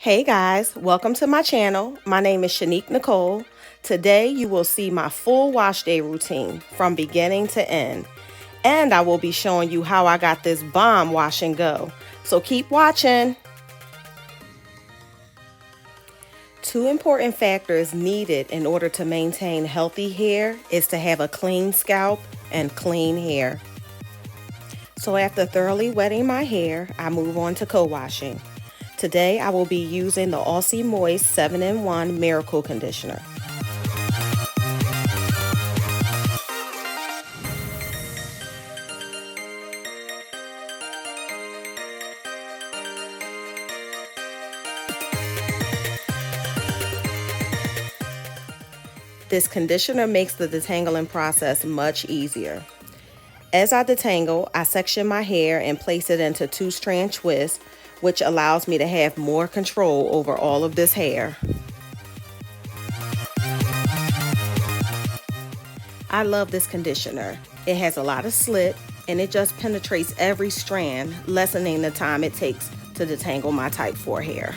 Hey guys, welcome to my channel. My name is Shanique Nicole. Today you will see my full wash day routine from beginning to end. And I will be showing you how I got this bomb wash and go. So keep watching. Two important factors needed in order to maintain healthy hair is to have a clean scalp and clean hair. So after thoroughly wetting my hair, I move on to co-washing. Today I will be using the Aussie Moist 7-in-1 Miracle Conditioner. This conditioner makes the detangling process much easier. As I detangle, I section my hair and place it into 2-strand twists, which allows me to have more control over all of this hair. I love this conditioner. It has a lot of slip and it just penetrates every strand, lessening the time it takes to detangle my type 4 hair.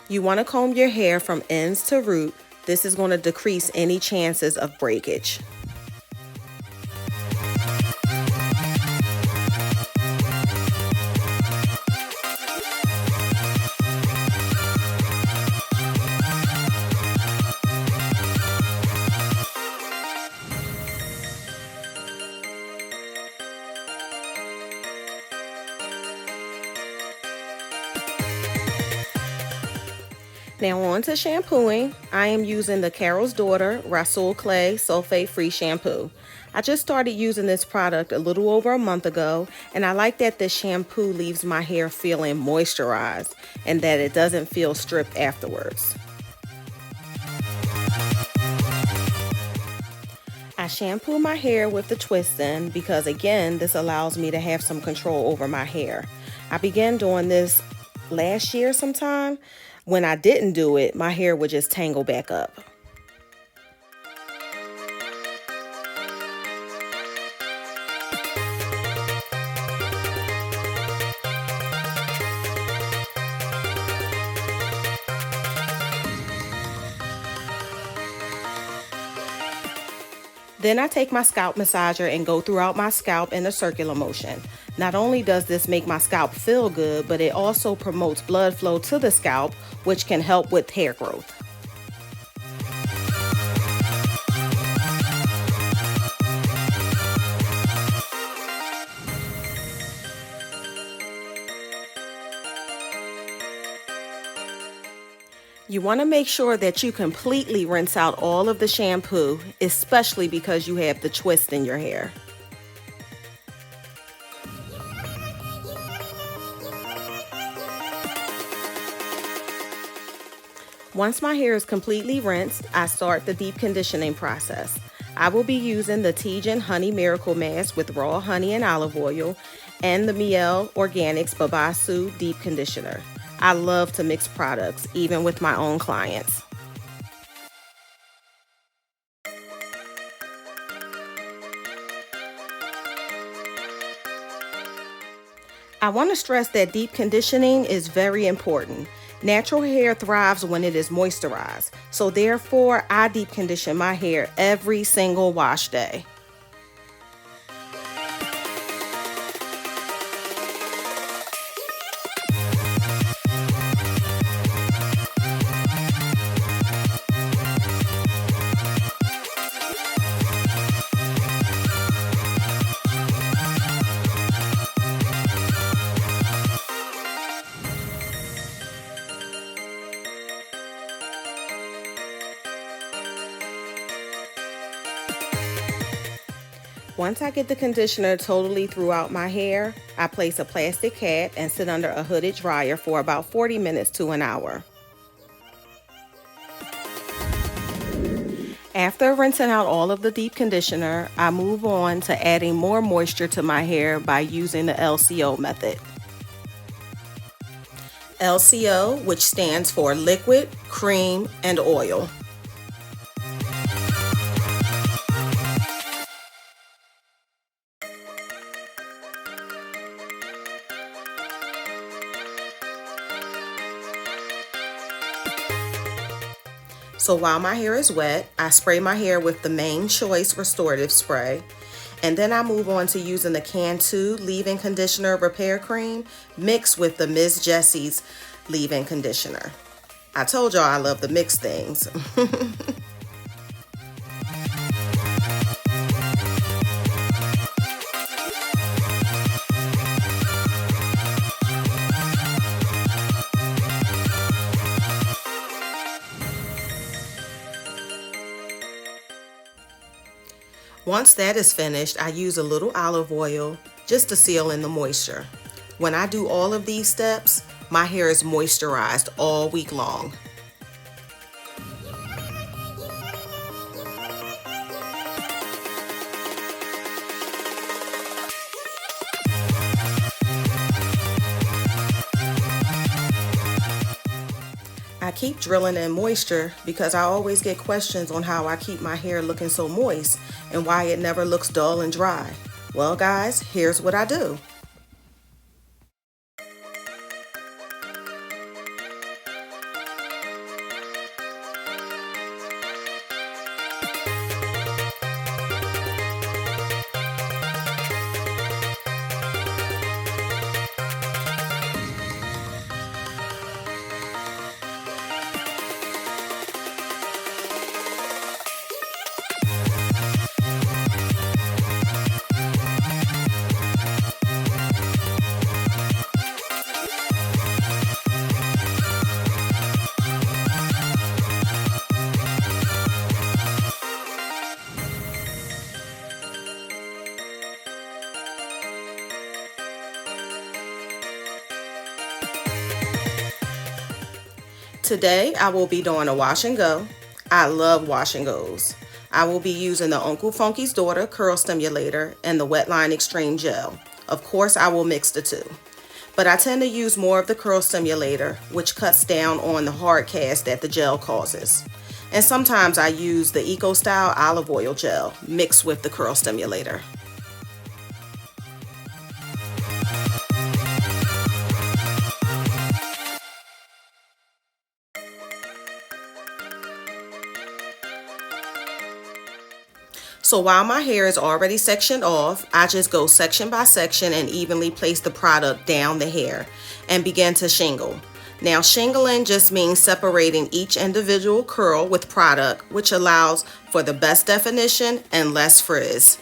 You want to comb your hair from ends to root. This is going to decrease any chances of breakage. Now on to shampooing. I am using the Carol's Daughter Rhassoul Clay Sulfate-Free Shampoo. I just started using this product a little over a month ago, and I like that this shampoo leaves my hair feeling moisturized and that it doesn't feel stripped afterwards. I shampoo my hair with the twist-in because, again, this allows me to have some control over my hair. I began doing this last year sometime. When I didn't do it, my hair would just tangle back up. Then I take my scalp massager and go throughout my scalp in a circular motion. Not only does this make my scalp feel good, but it also promotes blood flow to the scalp, which can help with hair growth. You want to make sure that you completely rinse out all of the shampoo, especially because you have the twist in your hair. Once my hair is completely rinsed, I start the deep conditioning process. I will be using the Tgin Honey Miracle Mask with raw honey and olive oil and the Miele Organics Babassu Deep Conditioner. I love to mix products, even with my own clients. I want to stress that deep conditioning is very important. Natural hair thrives when it is moisturized, so therefore I deep condition my hair every single wash day. Once I get the conditioner totally throughout my hair, I place a plastic cap and sit under a hooded dryer for about 40 minutes to an hour. After rinsing out all of the deep conditioner, I move on to adding more moisture to my hair by using the LCO method. LCO, which stands for liquid, cream, and oil. So while my hair is wet, I spray my hair with the Main Choice Restorative Spray, and then I move on to using the Cantu Leave-In Conditioner Repair Cream mixed with the Miss Jessie's Leave-In Conditioner. I told y'all I love the mixed things. Once that is finished, I use a little olive oil just to seal in the moisture. When I do all of these steps, my hair is moisturized all week long. I keep drilling in moisture because I always get questions on how I keep my hair looking so moist and why it never looks dull and dry. Well guys, here's what I do. Today, I will be doing a wash and go. I love wash and goes. I will be using the Uncle Funky's Daughter Curl Stimulator and the Wetline Xtreme Gel. Of course, I will mix the two. But I tend to use more of the Curl Stimulator, which cuts down on the hard cast that the gel causes. And sometimes I use the Eco Style Olive Oil Gel mixed with the Curl Stimulator. So while my hair is already sectioned off, I just go section by section and evenly place the product down the hair and begin to shingle. Now shingling just means separating each individual curl with product, which allows for the best definition and less frizz.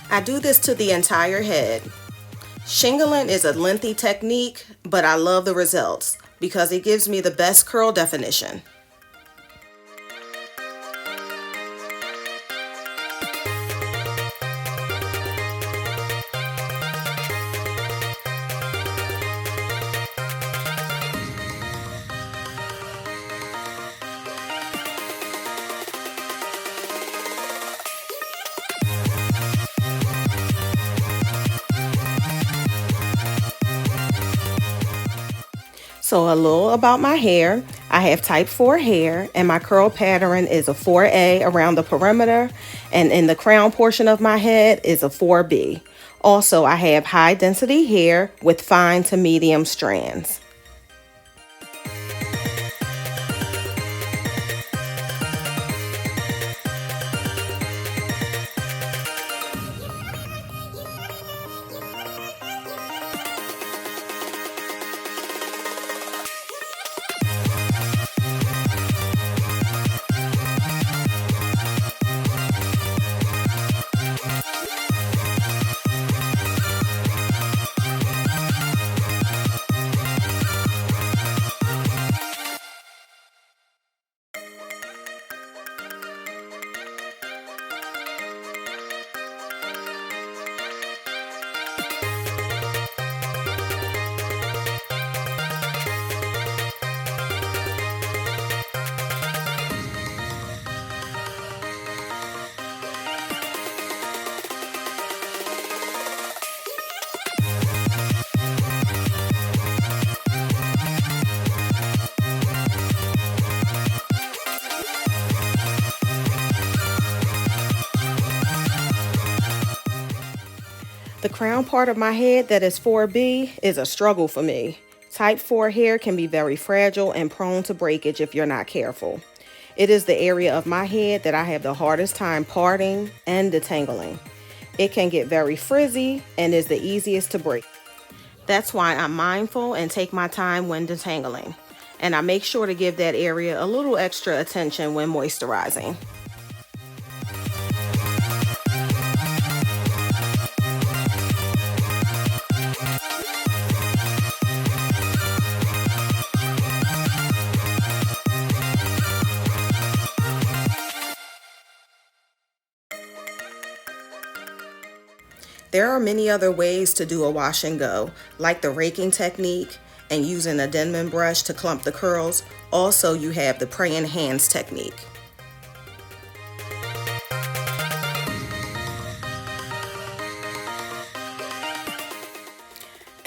I do this to the entire head. Shingling is a lengthy technique, but I love the results because it gives me the best curl definition. So a little about my hair. I have type 4 hair and my curl pattern is a 4A around the perimeter, and in the crown portion of my head is a 4B. Also, I have high density hair with fine to medium strands. The crown part of my head that is 4B is a struggle for me. Type 4 hair can be very fragile and prone to breakage if you're not careful. It is the area of my head that I have the hardest time parting and detangling. It can get very frizzy and is the easiest to break. That's why I'm mindful and take my time when detangling. And I make sure to give that area a little extra attention when moisturizing. There are many other ways to do a wash and go, like the raking technique and using a Denman brush to clump the curls. Also, you have the praying hands technique.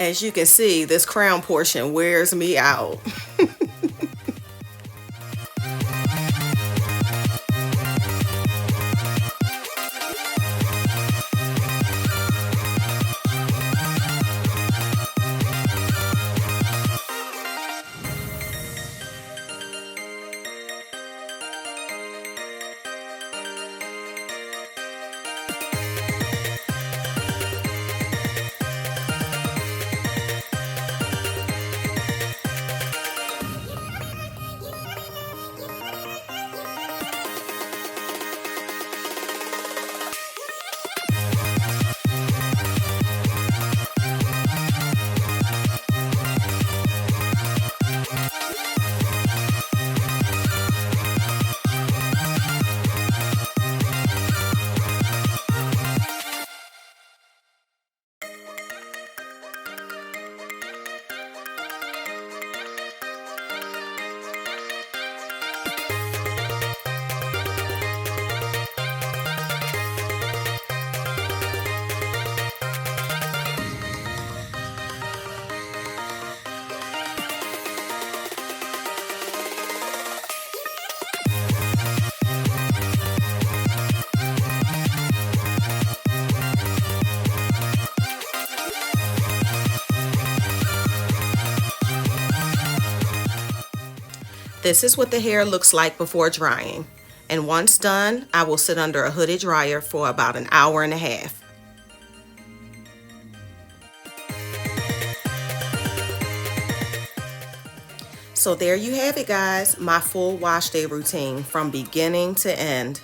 As you can see, this crown portion wears me out. This is what the hair looks like before drying. And once done, I will sit under a hooded dryer for about an hour and a half. So there you have it, guys, my full wash day routine from beginning to end.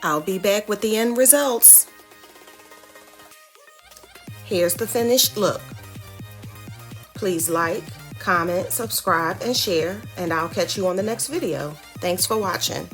I'll be back with the end results. Here's the finished look. Please like, comment, subscribe, and share, and I'll catch you on the next video. Thanks for watching.